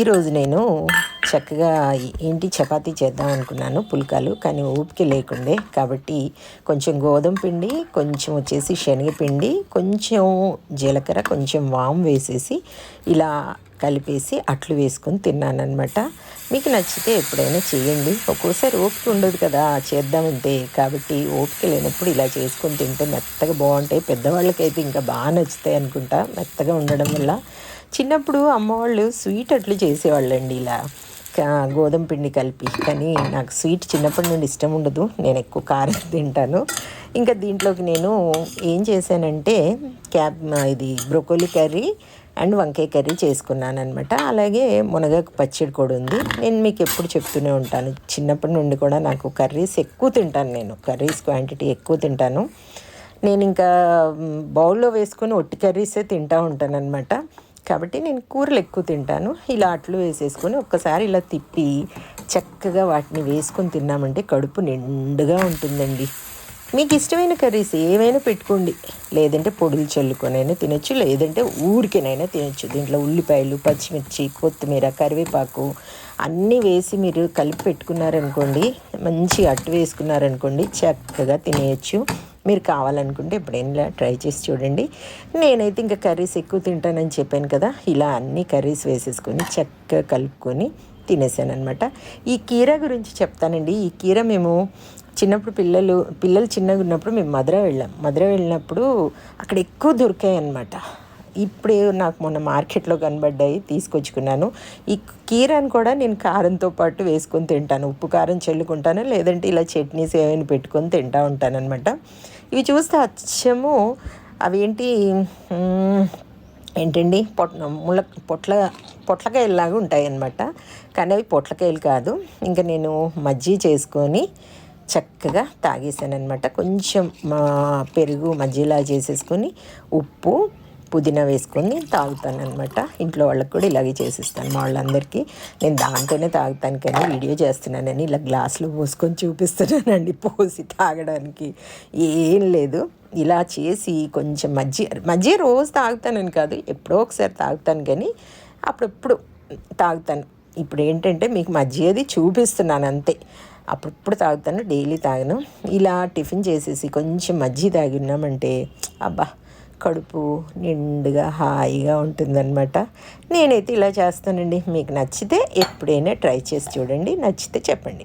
ఈరోజు నేను చక్కగా చపాతీ చేద్దాం అనుకున్నాను పుల్కాలు, కానీ ఓపిక లేకుండే. కాబట్టి కొంచెం గోధుమ పిండి, కొంచెం వచ్చేసి శనగపిండి, కొంచెం జీలకర్ర, కొంచెం వాము వేసేసి ఇలా కలిపేసి అట్లు వేసుకొని తిన్నానమాట. మీకు నచ్చితే ఎప్పుడైనా చేయండి. ఒక్కోసారి ఓపిక ఉండదు కదా చేద్దామంటే, కాబట్టి ఓపిక లేనప్పుడు ఇలా చేసుకొని తింటే మెత్తగా బాగుంటాయి. పెద్దవాళ్ళకైతే ఇంకా బాగా నచ్చుతాయి అనుకుంటా, మెత్తగా ఉండడం వల్ల. చిన్నప్పుడు అమ్మవాళ్ళు స్వీట్ అట్లు చేసేవాళ్ళండి ఇలా గోధుమ పిండి కలిపి. కానీ నాకు స్వీట్ చిన్నప్పటి నుండి ఇష్టం ఉండదు, నేను ఎక్కువ కారం తింటాను. ఇంకా దీంట్లోకి నేను ఏం చేశానంటే ఇది బ్రోకోలీ కర్రీ అండ్ వంకాయ కర్రీ చేసుకున్నాను అనమాట. అలాగే మునగాకు పచ్చడి కూడా ఉంది. నేను మీకు ఎప్పుడు చెప్తూనే ఉంటాను, చిన్నప్పటి నుండి కూడా నాకు కర్రీస్ ఎక్కువ తింటాను, నేను కర్రీస్ క్వాంటిటీ ఎక్కువ తింటాను. నేను ఇంకా బౌల్లో వేసుకొని ఒట్టి కర్రీసే తింటూ ఉంటాను అనమాట. కాబట్టి నేను కూరలు ఎక్కువ తింటాను. ఇలా అట్లు వేసేసుకొని ఒక్కసారి ఇలా తిప్పి చక్కగా వాటిని వేసుకొని తిన్నామంటే కడుపు నిండుగా ఉంటుందండి. మీకు ఇష్టమైన కర్రీస్ ఏమైనా పెట్టుకోండి, లేదంటే పొడులు చల్లుకొనైనా తినచ్చు, లేదంటే ఊరికేనైనా తినచ్చు. దీంట్లో ఉల్లిపాయలు, పచ్చిమిర్చి, కొత్తిమీర, కరివేపాకు అన్నీ వేసి మీరు కలిపి పెట్టుకున్నారనుకోండి, మంచి అట్టు వేసుకున్నారనుకోండి, చక్కగా తినేయచ్చు. మీరు కావాలనుకుంటే ఎప్పుడైనా ట్రై చేసి చూడండి. నేనైతే ఇంకా కర్రీస్ ఎక్కువ తింటానని చెప్పాను కదా, ఇలా అన్ని కర్రీస్ వేసేసుకొని చక్కగా కలుపుకొని తినేసాను అనమాట. ఈ కీర గురించి చెప్తానండి. ఈ కీర మేము చిన్నప్పుడు పిల్లలు చిన్నగా ఉన్నప్పుడు మేము మధుర వెళ్ళినప్పుడు అక్కడ ఎక్కువ దొరికాయి అన్నమాట. ఇప్పుడే నాకు మొన్న మార్కెట్లో కనబడ్డాయి, తీసుకొచ్చుకున్నాను. ఈ కీరాని కూడా నేను కారంతో పాటు వేసుకొని తింటాను, ఉప్పు కారం చల్లుకుంటాను, లేదంటే ఇలా చట్నీస్ ఏమైనా పెట్టుకొని తింటూ ఉంటాను అనమాట. ఇవి చూస్తే అచ్చము ఏంటండి పొట్లకాయలాగా ఉంటాయి అన్నమాట. కానీ అవి పొట్లకాయలు కాదు. ఇంకా నేను మజ్జిగ చేసుకొని చక్కగా తాగేసాను అనమాట. కొంచెం పెరుగు మజ్జిగలా చేసేసుకొని ఉప్పు పుదీనా వేసుకొని తాగుతాను అనమాట. ఇంట్లో వాళ్ళకి కూడా ఇలాగే చేసిస్తాను, మా వాళ్ళందరికీ. నేను దాంతోనే తాగుతాను, కానీ వీడియో చేస్తున్నానని ఇలా గ్లాసులో పోసుకొని చూపిస్తున్నానండి, పోసి తాగడానికి ఏం లేదు. ఇలా చేసి కొంచెం మజ్జిగ రోజు తాగుతానని కాదు, ఎప్పుడో ఒకసారి తాగుతాను, కానీ అప్పుడప్పుడు తాగుతాను. ఇప్పుడు ఏంటంటే మీకు మజ్జిగది చూపిస్తున్నాను అంతే, అప్పుడప్పుడు తాగుతాను, డైలీ తాగను. ఇలా టిఫిన్ చేసేసి కొంచెం మజ్జిగ తాగి ఉన్నామంటే అబ్బా కడుపు నిండుగా హాయిగా ఉంటుందన్నమాట. నేనైతే ఇలా చేస్తానండి. మీకు నచ్చితే ఎప్పుడైనా ట్రై చేసి చూడండి, నచ్చితే చెప్పండి.